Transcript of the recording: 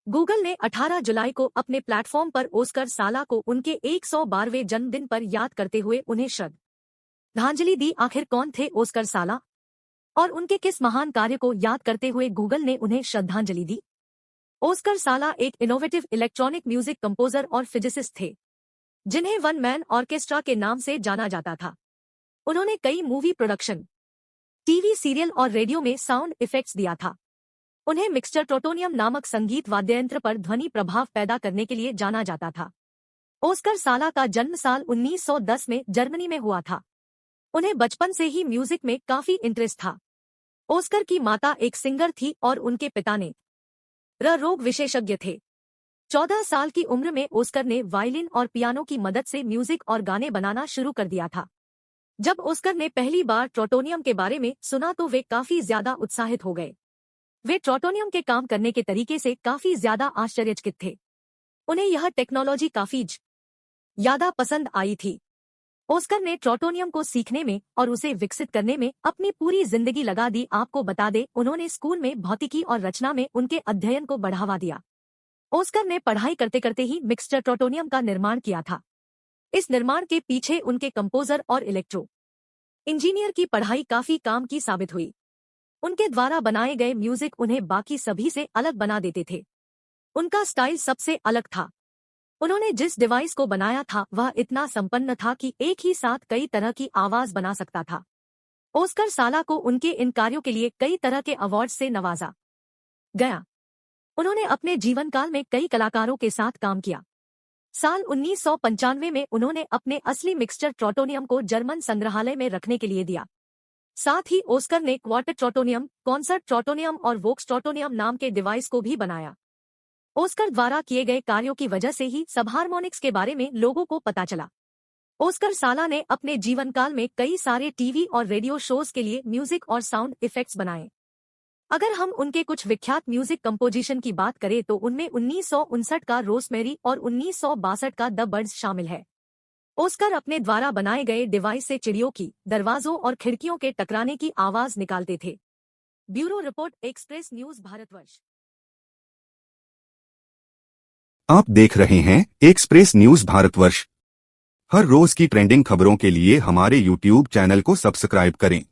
Google ने 18 जुलाई को अपने प्लेटफॉर्म पर ऑस्कर साला को उनके 112वें जन्मदिन पर याद करते हुए उन्हें श्रद्धांजलि दी। आखिर कौन थे ऑस्कर साला और उनके किस महान कार्य को याद करते हुए गूगल ने उन्हें श्रद्धांजलि दी? ऑस्कर साला एक इनोवेटिव इलेक्ट्रॉनिक म्यूजिक कंपोजर और फिजिसिस्ट थे, जिन्हें वन मैन ऑर्केस्ट्रा के नाम से जाना जाता था। उन्होंने कई मूवी प्रोडक्शन, टीवी सीरियल और रेडियो में साउंड इफेक्ट्स दिया था। उन्हें मिक्सचर ट्रोटोनियम नामक संगीत वाद्ययंत्र पर ध्वनि प्रभाव पैदा करने के लिए जाना जाता था। ऑस्कर साला का जन्म साल 1910 में जर्मनी में हुआ था। उन्हें बचपन से ही म्यूजिक में काफी इंटरेस्ट था। ऑस्कर की माता एक सिंगर थी और उनके पिता ने रोग विशेषज्ञ थे। 14 साल की उम्र में ऑस्कर ने वायलिन और पियानो की मदद से म्यूजिक और गाने बनाना शुरू कर दिया था। जब ऑस्कर ने पहली बार ट्रोटोनियम के बारे में सुना तो वे काफी ज्यादा उत्साहित हो गए। वे ट्रोटोनियम के काम करने के तरीके से काफी ज्यादा आश्चर्यचकित थे। उन्हें यह टेक्नोलॉजी काफी ज्यादा पसंद आई थी। ऑस्कर ने ट्रोटोनियम को सीखने में और उसे विकसित करने में अपनी पूरी जिंदगी लगा दी। आपको बता दें, उन्होंने स्कूल में भौतिकी और रचना में उनके अध्ययन को बढ़ावा दिया। ऑस्कर ने पढ़ाई करते करते ही मिक्सचर ट्रोटोनियम का निर्माण किया था। इस निर्माण के पीछे उनके कंपोजर और इलेक्ट्रो इंजीनियर की पढ़ाई काफी काम की साबित हुई। उनके द्वारा बनाए गए म्यूजिक उन्हें बाकी सभी से अलग बना देते थे। उनका स्टाइल सबसे अलग था। उन्होंने जिस डिवाइस को बनाया था वह इतना संपन्न था कि एक ही साथ कई तरह की आवाज बना सकता था। ऑस्कर साला को उनके इन कार्यों के लिए कई तरह के अवार्ड से नवाजा गया। उन्होंने अपने जीवन काल में कई कलाकारों के साथ काम किया। साल 1995 में उन्होंने अपने असली मिक्सचर ट्रोटोनियम को जर्मन संग्रहालय में रखने के लिए दिया। साथ ही ऑस्कर ने क्वार्टेट ट्रोटोनियम, कॉन्सर्ट ट्रोटोनियम और वोक्स ट्रोटोनियम नाम के डिवाइस को भी बनाया। ऑस्कर द्वारा किए गए कार्यों की वजह से ही सबहार्मोनिक्स के बारे में लोगों को पता चला। ऑस्कर साला ने अपने जीवन काल में कई सारे टीवी और रेडियो शोज के लिए म्यूजिक और साउंड इफेक्ट्स बनाए। अगर हम उनके कुछ विख्यात म्यूजिक कंपोजिशन की बात करें तो उनमें 1959 का रोसमेरी और 1962 का द बर्ड्स शामिल है। ऑस्कर अपने द्वारा बनाए गए डिवाइस से चिड़ियों की, दरवाजों और खिड़कियों के टकराने की आवाज निकालते थे। Bureau report, express news Bharatvarsh. आप देख रहे हैं एक्सप्रेस न्यूज भारतवर्ष। हर रोज की ट्रेंडिंग खबरों के लिए हमारे YouTube चैनल को सब्सक्राइब करें।